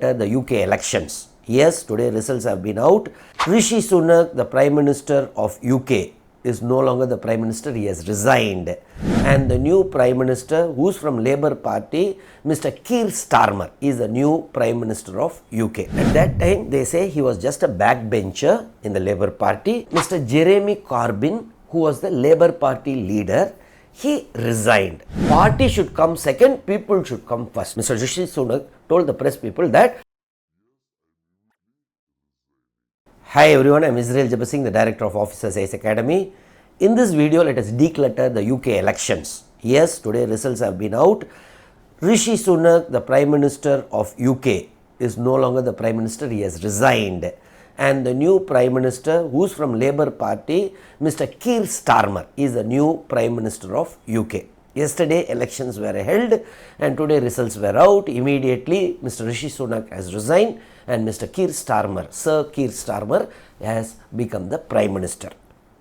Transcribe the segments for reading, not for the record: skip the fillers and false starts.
The UK elections. Yes, today results have been out. Rishi Sunak, the Prime Minister of UK, is no longer the Prime Minister, he has resigned. And the new Prime Minister, who's from Labour Party, Mr. Keir Starmer, is the new Prime Minister of UK. At that time, they say he was just a backbencher in the Labour Party. Mr. Jeremy Corbyn, who was the Labour Party leader, he resigned. Party should come second, people should come first. Mr. Rishi Sunak told the press people that, "Hi everyone, I am Jebasingh, the Director of Officers IAS Academy. In this video, let us declutter the UK elections. Yes, today results have been out. Rishi Sunak, the Prime Minister of UK, is no longer the Prime Minister, he has resigned. And the new Prime Minister, who's from Labour Party, Mr. Keir Starmer, is the new Prime Minister of UK. Yesterday elections were held and today results were out. Immediately Mr. Rishi Sunak has resigned and Mr. Keir Starmer, Sir Keir Starmer, has become the Prime Minister.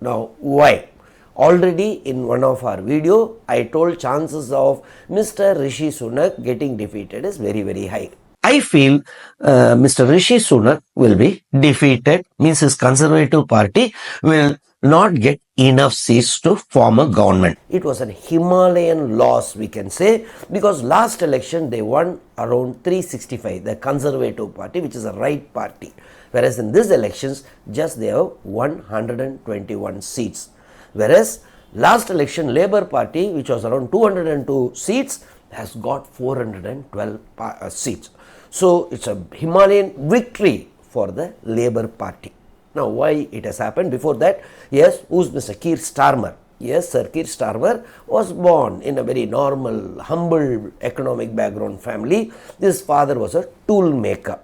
Now why? Already in one of our video, I told chances of Mr. Rishi Sunak getting defeated is very, very high. I feel Mr. Rishi Sunak will be defeated, means his Conservative Party will not get enough seats to form a government. It was a Himalayan loss, we can say, because last election they won around 365, the Conservative Party, which is a right party. Whereas in these elections, just they have 121 seats. Whereas last election, Labour Party, which was around 202 seats, has got 412 seats. So it's a Himalayan victory for the Labour Party. Now why it has happened? Before that, yes, who's Mr. Keir Starmer? Yes, Sir Keir Starmer was born in a very normal, humble economic background family. His father was a tool maker.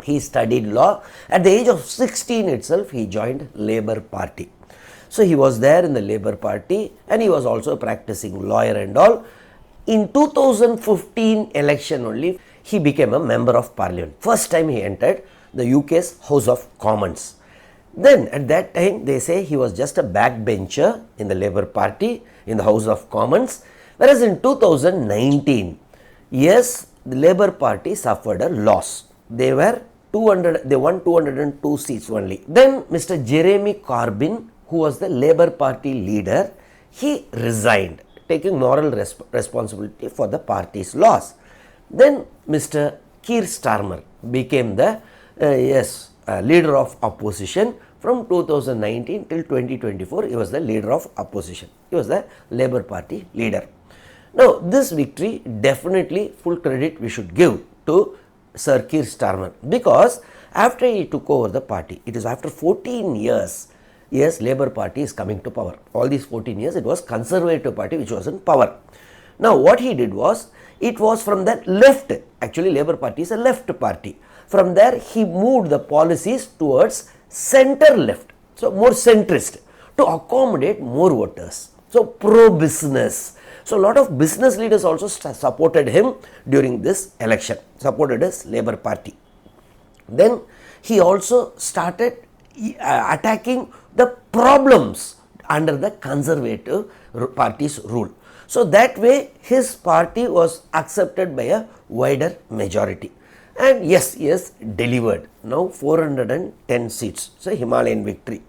He studied law. At the age of 16 itself, he joined Labour Party. So he was there in the Labour Party and he was also a practicing lawyer and all. In 2015 election only, he became a member of parliament. First time he entered the UK's House of Commons. Then at that time, they say he was just a backbencher in the Labour Party in the House of Commons. Whereas in 2019, yes, the Labour Party suffered a loss. They won 202 seats only. Then Mr. Jeremy Corbyn, who was the Labour Party leader, he resigned, taking moral responsibility for the party's loss. Then Mr. Keir Starmer became the leader of opposition from 2019 till 2024. He was the leader of opposition. He was the Labour Party leader. Now this victory, definitely full credit we should give to Sir Keir Starmer, because after he took over the party, it is after 14 years, yes, Labour Party is coming to power. All these 14 years, it was Conservative Party which was in power. Now what he did was, it was from the left, actually Labour Party is a left party. From there he moved the policies towards center left, so more centrist, to accommodate more voters. So pro-business. So a lot of business leaders also supported him during this election, supported his Labour Party. Then he also started attacking the problems under the Conservative Party's rule. So that way his party was accepted by a wider majority. And yes, he has delivered now 410 seats. So Himalayan victory.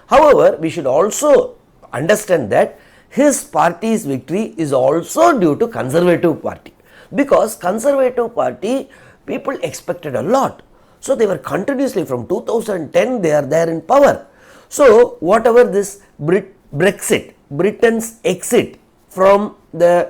However, we should also understand that his party's victory is also due to Conservative Party, because Conservative Party people expected a lot. So they were continuously from 2010 they are there in power. So whatever this Brexit, Britain's exit from the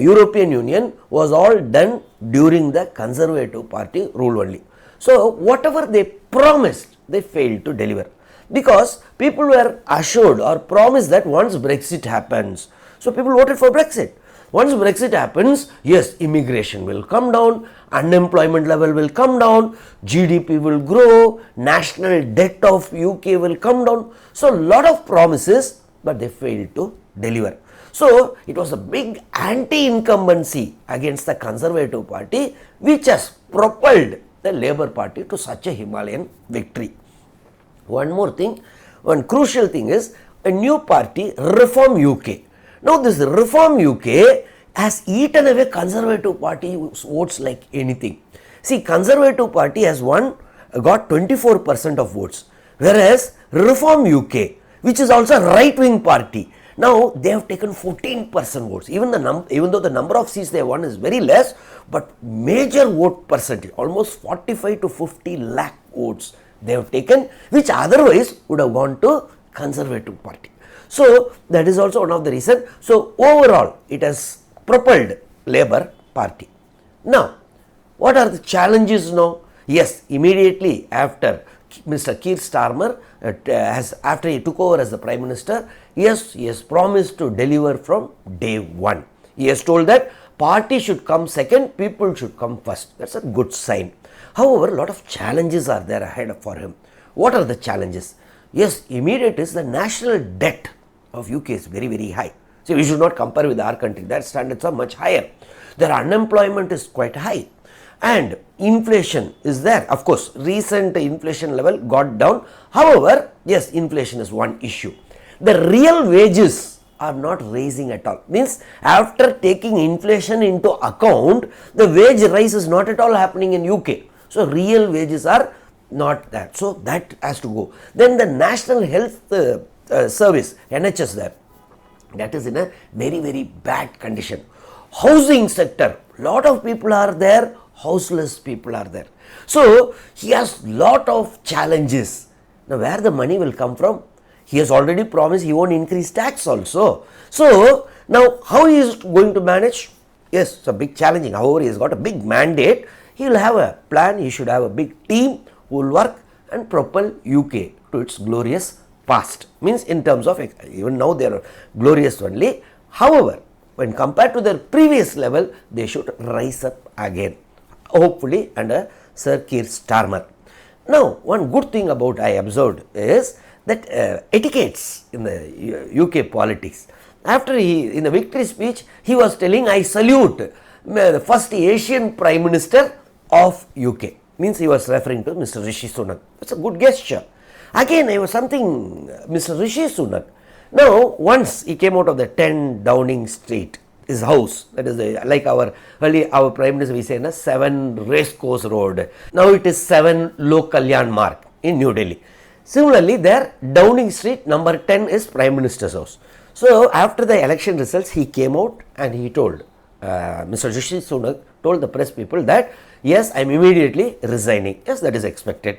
European Union was all done during the Conservative Party rule only. So whatever they promised, they failed to deliver, because people were assured or promised that once Brexit happens, so people voted for Brexit. Once Brexit happens, yes, immigration will come down, unemployment level will come down, GDP will grow, national debt of UK will come down. So a lot of promises, but they failed to deliver. So it was a big anti-incumbency against the Conservative Party, which has propelled the Labour Party to such a Himalayan victory. One more thing, one crucial thing is a new party, Reform UK. Now this Reform UK has eaten away Conservative Party votes like anything. See, Conservative Party has got 24% of votes, whereas Reform UK, which is also a right-wing party, now they have taken 14% votes. Even though the number of seats they won is very less, but major vote percentage, almost 45 to 50 lakh votes they have taken, which otherwise would have gone to Conservative Party. So that is also one of the reasons. So overall, it has propelled Labour Party. Now, what are the challenges now? Yes, immediately after Mr. Keir Starmer, after he took over as the Prime Minister, yes, he has promised to deliver from day one. He has told that party should come second, people should come first. That's a good sign. However, a lot of challenges are there ahead for him. What are the challenges? Yes, immediate is the national debt of UK is very, very high. So we should not compare with our country. Their standards are much higher. Their unemployment is quite high. And inflation is there. Of course, recent inflation level got down. However, yes, inflation is one issue. The real wages are not raising at all. Means after taking inflation into account, the wage rise is not at all happening in UK. So real wages are not that. So that has to go. Then the National Health Service, NHS there, that is in a very, very bad condition. Housing sector, lot of people are there, houseless people are there. So he has lot of challenges. Now where the money will come from? He has already promised he won't increase tax also. So now how he is going to manage? Yes, it's a big challenging. However, he has got a big mandate. He will have a plan. He should have a big team who will work and propel UK to its glorious past. Means in terms of, even now they are glorious only. However, when compared to their previous level, they should rise up again, hopefully under Sir Keir Starmer. Now, one good thing about I observed is that etiquettes in the UK politics. After in the victory speech, he was telling, I salute the first Asian Prime Minister of UK. Means he was referring to Mr. Rishi Sunak. That's a good gesture. Again, there was something, Mr. Rishi Sunak. Now, once he came out of the 10 Downing Street, his house, that is like our Prime Minister, we say, 7 Racecourse Road. Now it is 7 Lok Kalyan Mark in New Delhi. Similarly, there, Downing Street, number 10 is Prime Minister's house. So, after the election results, he came out and he told, Mr. Rishi Sunak told the press people that, yes, I am immediately resigning. Yes, that is expected.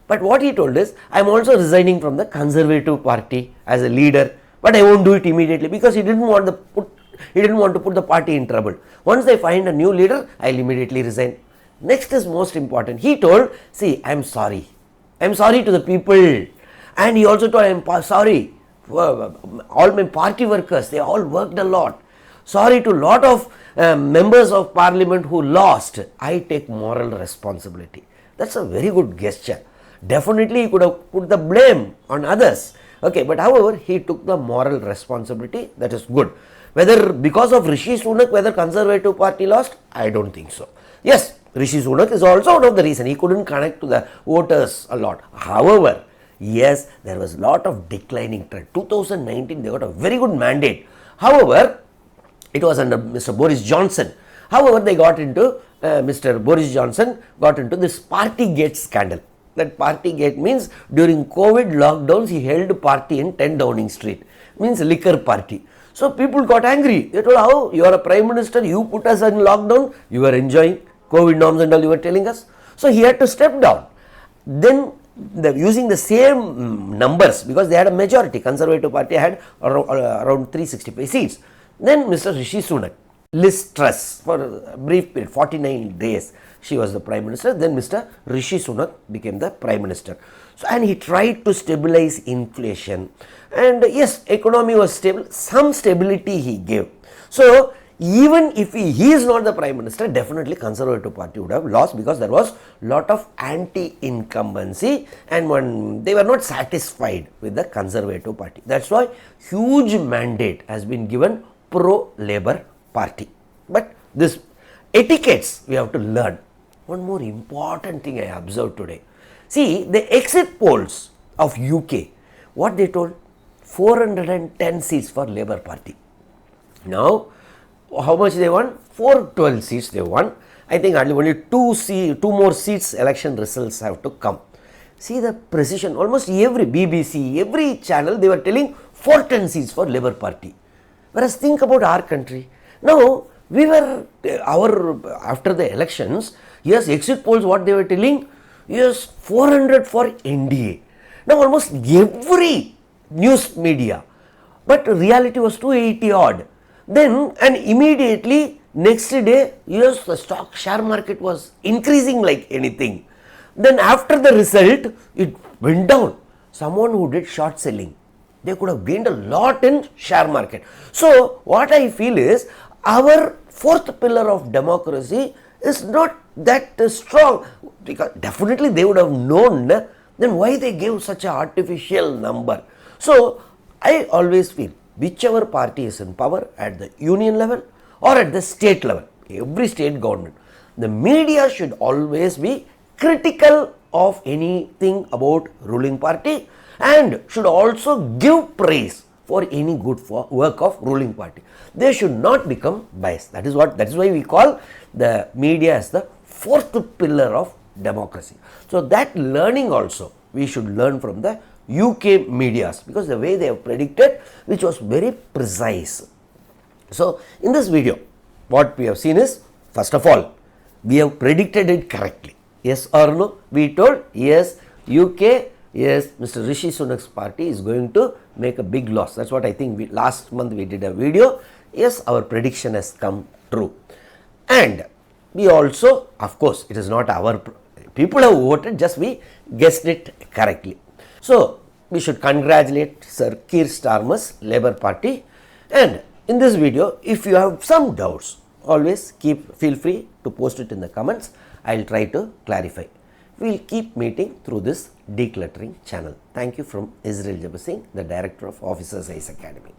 But what he told is, I am also resigning from the Conservative Party as a leader, but I won't do it immediately because he didn't want to put the party in trouble. Once they find a new leader, I will immediately resign. Next is most important. He told, see, I am sorry. I am sorry to the people. And he also told, I am sorry. All my party workers, they all worked a lot. Sorry to a lot of members of parliament who lost. I take moral responsibility. That's a very good gesture. Definitely he could have put the blame on others. Okay, but however, he took the moral responsibility. That is good. Whether because of Rishi Sunak, whether Conservative Party lost, I don't think so. Yes, Rishi Sunak is also one of the reasons. He couldn't connect to the voters a lot. However, yes, there was a lot of declining trend. 2019, they got a very good mandate. However, it was under Mr. Boris Johnson. However, they got into, Mr. Boris Johnson got into this Partygate scandal. That Partygate means during COVID lockdowns, he held party in 10 Downing Street. Means liquor party. So people got angry. They told, how? You are a Prime Minister, you put us in lockdown, you are enjoying COVID norms and all you were telling us. So he had to step down. Then using the same numbers, because they had a majority, Conservative Party had around 365 seats. Then Mr. Rishi Sunak, Liz Truss, for a brief period, 49 days, she was the Prime Minister. Then Mr. Rishi Sunak became the Prime Minister. So, and he tried to stabilize inflation. And yes, economy was stable. Some stability he gave. So, even if he is not the Prime Minister, definitely Conservative Party would have lost because there was lot of anti-incumbency and when they were not satisfied with the Conservative Party. That's why huge mandate has been given pro-Labour Party. But this etiquettes we have to learn. One more important thing I observed today. See, the exit polls of UK, what they told? 410 seats for Labour Party. Now, how much they won? 412 seats they won. I think only two more seats election results have to come. See the precision, almost every BBC, every channel, they were telling 410 seats for Labour Party. Whereas think about our country. Now, we were, after the elections, yes, exit polls, what they were telling, yes, 400 for NDA. Now, almost every news media, but reality was 280 odd. Then, and immediately, next day, yes, the stock share market was increasing like anything. Then after the result, it went down. Someone who did short selling, they could have gained a lot in share market. So what I feel is, our fourth pillar of democracy is not that strong, because definitely they would have known, then why they gave such an artificial number. So I always feel, whichever party is in power at the union level or at the state level, every state government, the media should always be critical of anything about ruling party and should also give praise for any good work of ruling party. They should not become biased. That is why we call the media as the fourth pillar of democracy. So that learning also we should learn from the UK medias, because the way they have predicted, which was very precise. So in this video, what we have seen is, first of all, we have predicted it correctly. Yes or no? We told, yes, UK, yes, Mr. Rishi Sunak's party is going to make a big loss. That's what I think. Last month we did a video. Yes, our prediction has come true. And we also, of course, it is not our people have voted, just we guessed it correctly. So we should congratulate Sir Keir Starmer's Labour Party. And in this video, if you have some doubts, always feel free to post it in the comments. I will try to clarify. We will keep meeting through this decluttering channel. Thank you from Israel Jebasingh, the Director of Officers IAS Academy.